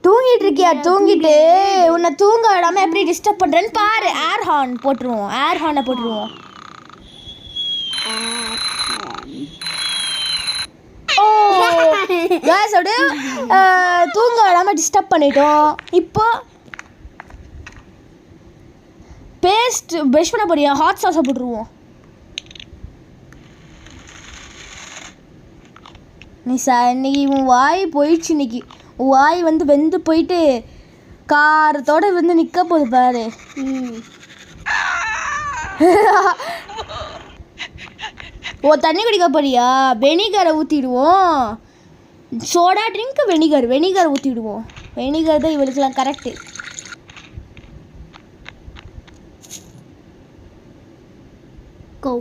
தூங்கிட்டு இருக்கியா? தூங்கிட்டு உன்னை தூங்க விடாம எப்படி டிஸ்டர்ப் பண்றேன்னு பாரு. ஏர் ஹார்ன் போட்டுருவோம். ஏர் ஹார்னை போட்டுருவோம். ஓ கேஸ் அப்படியே தூங்க விடாம டிஸ்டர்ப் பண்ணிட்டோம். இப்போ பேஸ்ட் ப்ரஷ் பண்ண போறியா? ஹாட் சாஸை போட்டுருவோம். நீ இன்னைக்கு உன் வாய் போயிடுச்சு. இன்னைக்கு உன் வாய் வந்து வெந்து போயிட்டு காரத்தோட வந்து நிற்க போகுது பாரு. ஓ தண்ணி குடிக்க போறியா? வெனிகரை ஊற்றிடுவோம். சோடா ட்ரிங்க் வெனிகர் ஊற்றிடுவோம். வெனிகர் தான் இவளுக்குலாம் கரெக்டு. Go.